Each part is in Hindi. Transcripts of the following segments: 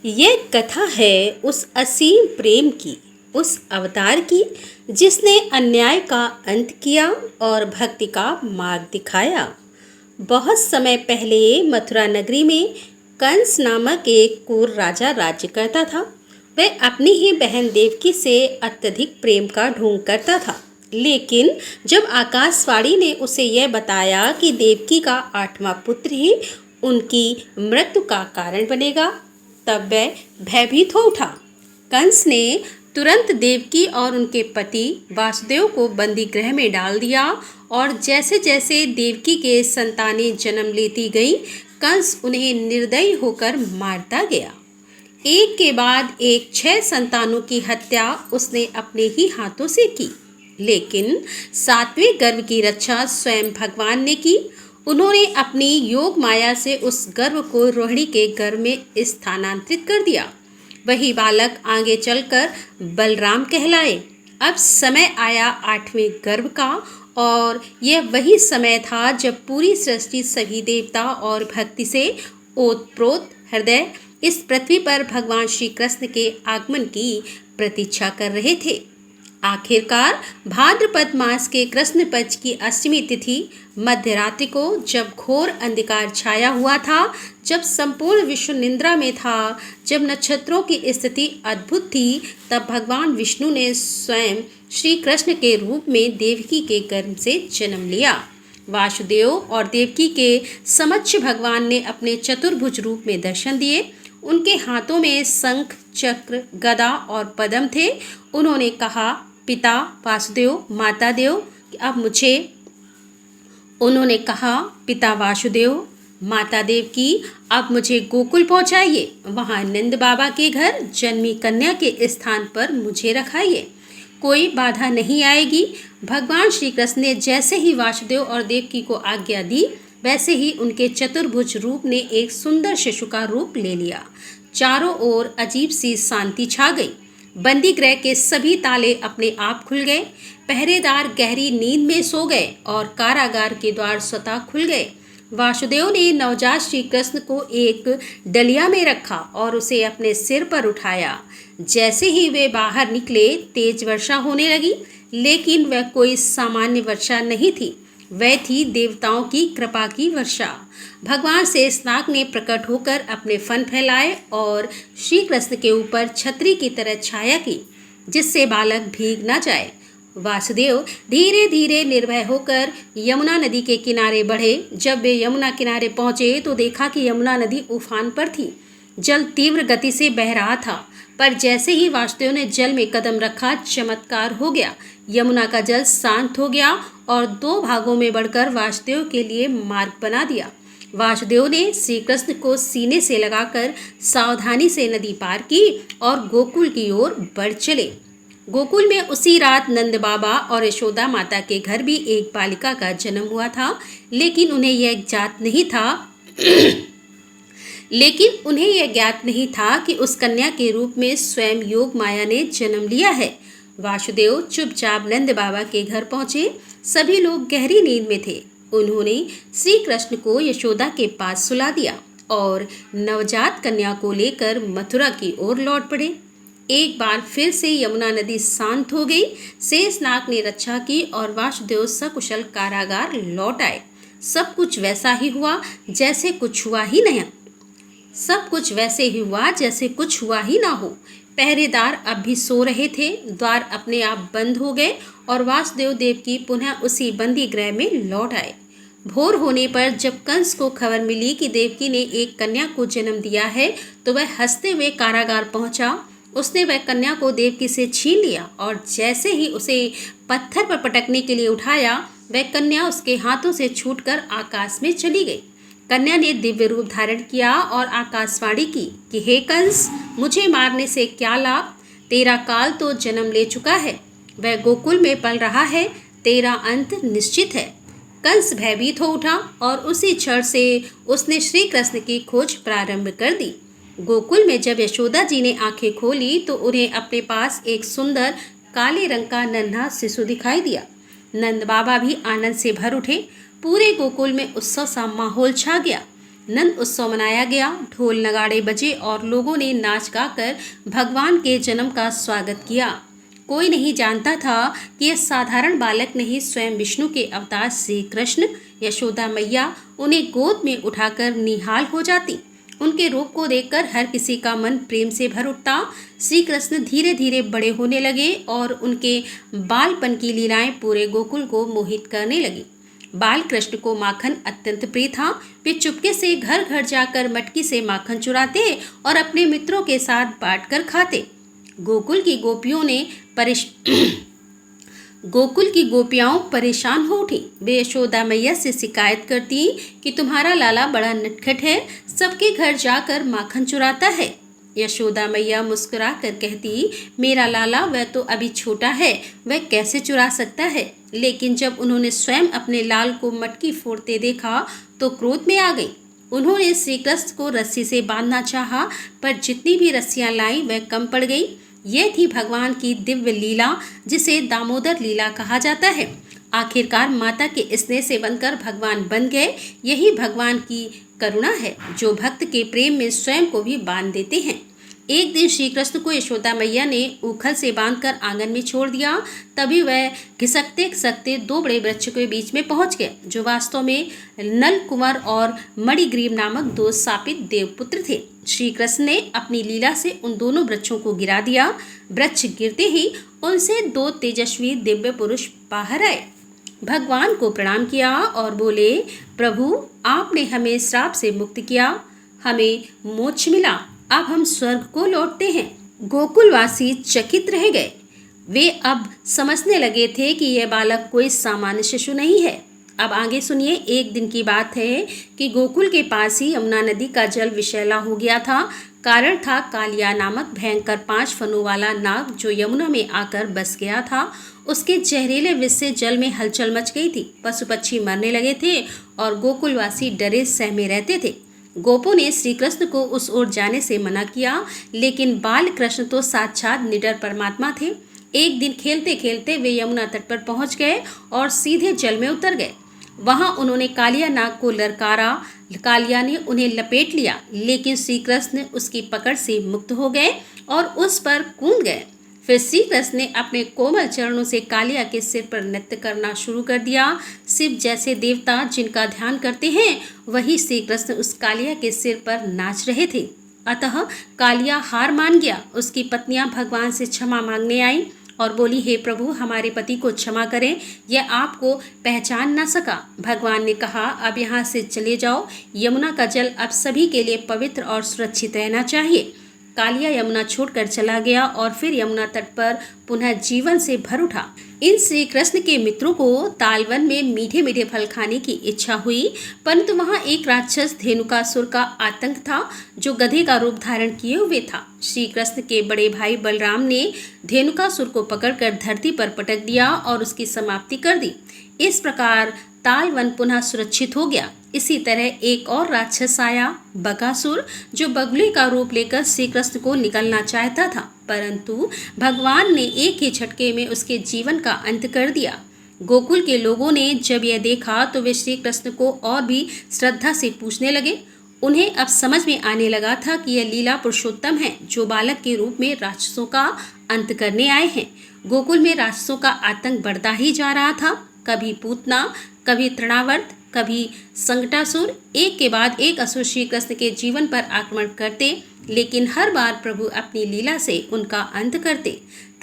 ये कथा है उस असीम प्रेम की, उस अवतार की जिसने अन्याय का अंत किया और भक्ति का मार्ग दिखाया। बहुत समय पहले मथुरा नगरी में कंस नामक एक क्रूर राजा राज्य करता था। वह अपनी ही बहन देवकी से अत्यधिक प्रेम का ढोंग करता था। लेकिन जब आकाशवाणी ने उसे यह बताया कि देवकी का 8वां पुत्र ही उनकी मृत्यु का कारण बनेगा, तब वह भयभीत हो उठा। कंस ने तुरंत देवकी और उनके पति वासुदेव को बंदी गृह में डाल दिया और जैसे जैसे देवकी के संतानें जन्म लेती गईं, कंस उन्हें निर्दयी होकर मारता गया। एक के बाद एक 6 संतानों की हत्या उसने अपने ही हाथों से की। लेकिन 7वें गर्भ की रक्षा स्वयं भगवान ने की। उन्होंने अपनी योग माया से उस गर्भ को रोहिणी के गर्भ में स्थानांतरित कर दिया। वही बालक आगे चलकर बलराम कहलाए। अब समय आया 8वें गर्भ का, और यह वही समय था जब पूरी सृष्टि सभी देवता और भक्ति से ओतप्रोत हृदय इस पृथ्वी पर भगवान श्री कृष्ण के आगमन की प्रतीक्षा कर रहे थे। आखिरकार भाद्रपद मास के कृष्ण पक्ष की अष्टमी तिथि मध्यरात्रि को, जब घोर अंधकार छाया हुआ था, जब संपूर्ण विश्व निद्रा में था, जब नक्षत्रों की स्थिति अद्भुत थी, तब भगवान विष्णु ने स्वयं श्री कृष्ण के रूप में देवकी के गर्भ से जन्म लिया। वासुदेव और देवकी के समक्ष भगवान ने अपने चतुर्भुज रूप में दर्शन दिए। उनके हाथों में शंख, चक्र, गदा और पद्म थे। उन्होंने कहा, पिता वासुदेव, माता देव, पिता वासुदेव, माता देव की, अब मुझे गोकुल पहुंचाइए। वहां नंद बाबा के घर जन्मी कन्या के स्थान पर मुझे रखाइए। कोई बाधा नहीं आएगी। भगवान श्री कृष्ण ने जैसे ही वासुदेव और देवकी को आज्ञा दी, वैसे ही उनके चतुर्भुज रूप ने एक सुंदर शिशु का रूप ले लिया। चारों ओर अजीब सी शांति छा गई। बंदी गृह के सभी ताले अपने आप खुल गए। पहरेदार गहरी नींद में सो गए और कारागार के द्वार स्वतः खुल गए। वासुदेव ने नवजात श्री कृष्ण को एक डलिया में रखा और उसे अपने सिर पर उठाया। जैसे ही वे बाहर निकले, तेज वर्षा होने लगी, लेकिन वह कोई सामान्य वर्षा नहीं थी। वह थी देवताओं की कृपा की वर्षा। भगवान शेषनाग ने प्रकट होकर अपने फन फैलाए और श्री कृष्ण के ऊपर छतरी की तरह छाया की, जिससे बालक भीग न जाए। वासुदेव धीरे धीरे निर्भय होकर यमुना नदी के किनारे बढ़े। जब वे यमुना किनारे पहुँचे तो देखा कि यमुना नदी उफान पर थी। जल तीव्र गति से बह रहा था, पर जैसे ही वासुदेव ने जल में कदम रखा, चमत्कार हो गया। यमुना का जल शांत हो गया और 2 भागों में बढ़कर वासुदेव के लिए मार्ग बना दिया। वासुदेव ने श्री कृष्ण को सीने से लगाकर सावधानी से नदी पार की और गोकुल की ओर बढ़ चले। गोकुल में उसी रात नंद बाबा और यशोदा माता के घर भी एक बालिका का जन्म हुआ था, लेकिन उन्हें यह ज्ञात नहीं था कि उस कन्या के रूप में स्वयं योग माया ने जन्म लिया है। वासुदेव चुपचाप नंद बाबा के घर पहुंचे। सभी लोग गहरी नींद में थे। उन्होंने श्री कृष्ण को यशोदा के पास सुला दिया और नवजात कन्या को लेकर मथुरा की ओर लौट पड़े। एक बार फिर से यमुना नदी शांत हो गई। शेषनाग ने रक्षा की और वासुदेव सकुशल कारागार लौट आए। सब कुछ वैसा ही हुआ जैसे कुछ हुआ ही नहीं। सब कुछ वैसे ही हुआ जैसे कुछ हुआ ही ना हो। पहरेदार अब भी सो रहे थे। द्वार अपने आप बंद हो गए और वासुदेव देवकी पुनः उसी बंदी गृह में लौट आए। भोर होने पर जब कंस को खबर मिली कि देवकी ने एक कन्या को जन्म दिया है, तो वह हंसते हुए कारागार पहुंचा। उसने वह कन्या को देवकी से छीन लिया और जैसे ही उसे पत्थर पर पटकने के लिए उठाया, वह कन्या उसके हाथों से छूटकर आकाश में चली गई। कन्या ने दिव्य रूप धारण किया और आकाशवाणी की कि हे कंस, मुझे मारने से क्या लाभ? तेरा काल तो जन्म ले चुका है। वह गोकुल में पल रहा है। तेरा अंत निश्चित है। कंस भयभीत हो उठा और उसी क्षण से उसने श्री कृष्ण की खोज प्रारंभ कर दी। गोकुल में जब यशोदा जी ने आंखें खोली तो उन्हें अपने पास एक सुंदर काले रंग का नन्हा शिशु दिखाई दिया। नंद बाबा भी आनंद से भर उठे। पूरे गोकुल में उत्सव सा माहौल छा गया। नंद उत्सव मनाया गया। ढोल नगाड़े बजे और लोगों ने नाच गाकर भगवान के जन्म का स्वागत किया। कोई नहीं जानता था कि यह साधारण बालक नहीं, स्वयं विष्णु के अवतार श्री कृष्ण। यशोदा मैया उन्हें गोद में उठाकर निहाल हो जाती। उनके रूप को देखकर हर किसी का मन प्रेम से भर उठता। श्री कृष्ण धीरे धीरे बड़े होने लगे और उनके बालपन की लीलाएं पूरे गोकुल को मोहित करने लगी। बाल कृष्ण को माखन अत्यंत प्रिय था। वे चुपके से घर घर जाकर मटकी से माखन चुराते और अपने मित्रों के साथ बांटकर खाते। गोकुल की गोपियों ने गोकुल की गोपियाओं परेशान हो उठी। वे यशोदा मैया से शिकायत करती कि तुम्हारा लाला बड़ा नटखट है, सबके घर जाकर माखन चुराता है। यशोदा मैया मुस्कुरा कर कहती, मेरा लाला वह तो अभी छोटा है, वह कैसे चुरा सकता है। लेकिन जब उन्होंने स्वयं अपने लाल को मटकी फोड़ते देखा तो क्रोध में आ गई। उन्होंने श्री कृष्ण को रस्सी से बांधना चाहा, पर जितनी भी रस्सियां लाई वह कम पड़ गई। यह थी भगवान की दिव्य लीला, जिसे दामोदर लीला कहा जाता है। आखिरकार माता के स्नेह से बनकर भगवान बन गए। यही भगवान की करुणा है, जो भक्त के प्रेम में स्वयं को भी बांध देते हैं। एक दिन श्री कृष्ण को यशोदा मैया ने उखल से बांधकर आंगन में छोड़ दिया। तभी वह घिसकते घिसकते दो बड़े वृक्ष के बीच में पहुंच गए, जो वास्तव में नल कुंवर और मणिग्रीव नामक दो शापित देवपुत्र थे। श्री कृष्ण ने अपनी लीला से उन दोनों वृक्षों को गिरा दिया। वृक्ष गिरते ही उनसे दो तेजस्वी दिव्य पुरुष बाहर आए, भगवान को प्रणाम किया और बोले, प्रभु आपने हमें श्राप से मुक्त किया, हमें मोक्ष मिला, अब हम स्वर्ग को लौटते हैं। गोकुलवासी चकित रह गए। वे अब समझने लगे थे कि यह बालक कोई सामान्य शिशु नहीं है। अब आगे सुनिए। एक दिन की बात है कि गोकुल के पास ही यमुना नदी का जल विषैला हो गया था। कारण था कालिया नामक भयंकर 5 फनों वाला नाग, जो यमुना में आकर बस गया था। उसके जहरीले विष से जल में हलचल मच गई थी। पशु पक्षी मरने लगे थे और गोकुलवासी डरे सहमे रहते थे। गोपों ने श्री कृष्ण को उस ओर जाने से मना किया, लेकिन बाल कृष्ण तो साक्षात निडर परमात्मा थे। एक दिन खेलते खेलते वे यमुना तट पर पहुंच गए और सीधे जल में उतर गए। वहां उन्होंने कालिया नाग को ललकारा। कालिया ने उन्हें लपेट लिया, लेकिन श्री कृष्ण उसकी पकड़ से मुक्त हो गए और उस पर कूद गए। फिर श्री कृष्ण ने अपने कोमल चरणों से कालिया के सिर पर नृत्य करना शुरू कर दिया। शिव जैसे देवता जिनका ध्यान करते हैं, वही श्री कृष्ण उस कालिया के सिर पर नाच रहे थे। अतः कालिया हार मान गया। उसकी पत्नियां भगवान से क्षमा मांगने आईं और बोली, हे प्रभु हमारे पति को क्षमा करें, यह आपको पहचान न सका। भगवान ने कहा, अब यहाँ से चले जाओ, यमुना का जल अब सभी के लिए पवित्र और सुरक्षित रहना चाहिए। कालिया यमुना छोड़कर चला गया और फिर यमुना तट पर पुनः जीवन से भर उठा। इन श्री कृष्ण के मित्रों को तालवन में मीठे मीठे फल खाने की इच्छा हुई, परंतु वहां एक राक्षस धेनुकासुर का आतंक था, जो गधे का रूप धारण किए हुए था। श्री कृष्ण के बड़े भाई बलराम ने धेनुकासुर को पकड़कर धरती पर पटक दिया और उसकी समाप्ति कर दी। इस प्रकार तालवन पुनः सुरक्षित हो गया। इसी तरह एक और राक्षस आया, बकासुर, जो बगुले का रूप लेकर श्री कृष्ण को निगलना चाहता था, परंतु भगवान ने एक ही झटके में उसके जीवन का अंत कर दिया। गोकुल के लोगों ने जब यह देखा तो वे श्री कृष्ण को और भी श्रद्धा से पूछने लगे। उन्हें अब समझ में आने लगा था कि यह लीला पुरुषोत्तम है, जो बालक के रूप में राक्षसों का अंत करने आए हैं। गोकुल में राक्षसों का आतंक बढ़ता ही जा रहा था। कभी पूतना, कभी तृणावर्त, कभी संकटासुर, एक के बाद एक असुर श्री कृष्ण के जीवन पर आक्रमण करते, लेकिन हर बार प्रभु अपनी लीला से उनका अंत करते।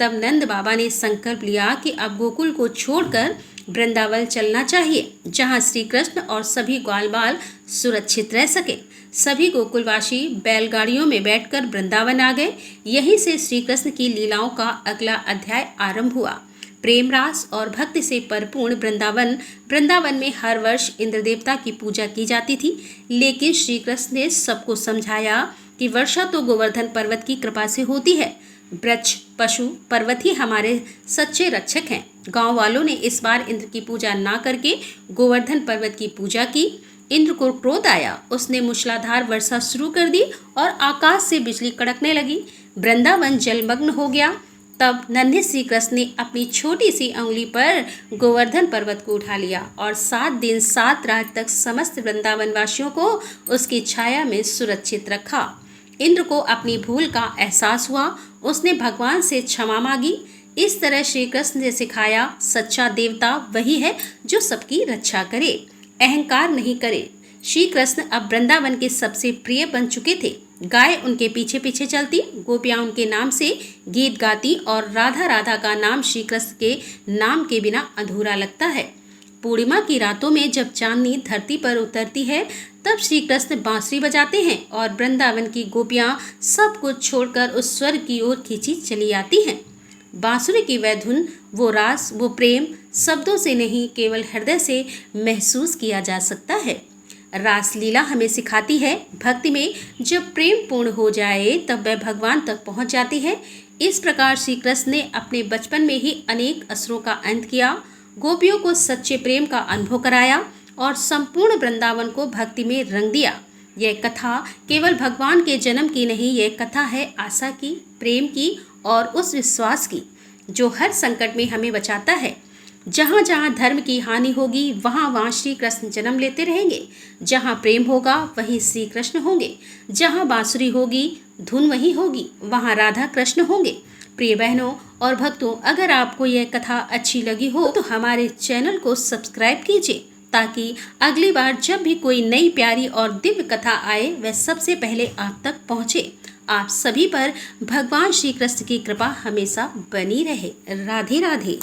तब नंद बाबा ने संकल्प लिया कि अब गोकुल को छोड़कर वृंदावन चलना चाहिए, जहां श्री कृष्ण और सभी ग्वाल बाल सुरक्षित रह सके। सभी गोकुलवासी बैलगाड़ियों में बैठकर वृंदावन आ गए। यहीं से श्री कृष्ण की लीलाओं का अगला अध्याय आरंभ हुआ। प्रेम रास और भक्ति से परिपूर्ण वृंदावन में हर वर्ष इंद्र देवता की पूजा की जाती थी, लेकिन श्री कृष्ण ने सबको समझाया कि वर्षा तो गोवर्धन पर्वत की कृपा से होती है। वृक्ष, पशु, पर्वत ही हमारे सच्चे रक्षक हैं। गांव वालों ने इस बार इंद्र की पूजा ना करके गोवर्धन पर्वत की पूजा की। इंद्र को क्रोध आया। उसने मूसलाधार वर्षा शुरू कर दी और आकाश से बिजली कड़कने लगी। वृंदावन जलमग्न हो गया। तब नन्हे श्री कृष्ण ने अपनी छोटी सी अंगुली पर गोवर्धन पर्वत को उठा लिया और 7 दिन 7 रात तक समस्त वृंदावन वासियों को उसकी छाया में सुरक्षित रखा। इंद्र को अपनी भूल का एहसास हुआ। उसने भगवान से क्षमा मांगी। इस तरह श्री कृष्ण ने सिखाया, सच्चा देवता वही है जो सबकी रक्षा करे, अहंकार नहीं करे। श्री कृष्ण अब वृंदावन के सबसे प्रिय बन चुके थे। गाय उनके पीछे पीछे चलती, गोपियां उनके नाम से गीत गाती और राधा राधा का नाम श्री कृष्ण के नाम के बिना अधूरा लगता है। पूर्णिमा की रातों में जब चांदनी धरती पर उतरती है तब श्री कृष्ण बांसुरी बजाते हैं और वृंदावन की गोपियां सब कुछ छोड़कर उस स्वर्ग की ओर खींची चली आती हैं। बांसुरी की वह धुन, वो रास, वो प्रेम शब्दों से नहीं केवल हृदय से महसूस किया जा सकता है। रासलीला हमें सिखाती है, भक्ति में जब प्रेम पूर्ण हो जाए तब वह भगवान तक पहुंच जाती है। इस प्रकार श्री कृष्ण ने अपने बचपन में ही अनेक असुरों का अंत किया, गोपियों को सच्चे प्रेम का अनुभव कराया और संपूर्ण वृंदावन को भक्ति में रंग दिया। यह कथा केवल भगवान के जन्म की नहीं, यह कथा है आशा की, प्रेम की और उस विश्वास की जो हर संकट में हमें बचाता है। जहाँ जहाँ धर्म की हानि होगी वहाँ वहाँ श्री कृष्ण जन्म लेते रहेंगे। जहाँ प्रेम होगा वहीं श्री कृष्ण होंगे। जहाँ बांसुरी होगी धुन वहीं होगी, वहाँ राधा कृष्ण होंगे। प्रिय बहनों और भक्तों, अगर आपको यह कथा अच्छी लगी हो तो हमारे चैनल को सब्सक्राइब कीजिए ताकि अगली बार जब भी कोई नई प्यारी और दिव्य कथा आए वह सबसे पहले आप तक पहुँचे। आप सभी पर भगवान श्री कृष्ण की कृपा हमेशा बनी रहे। राधे राधे।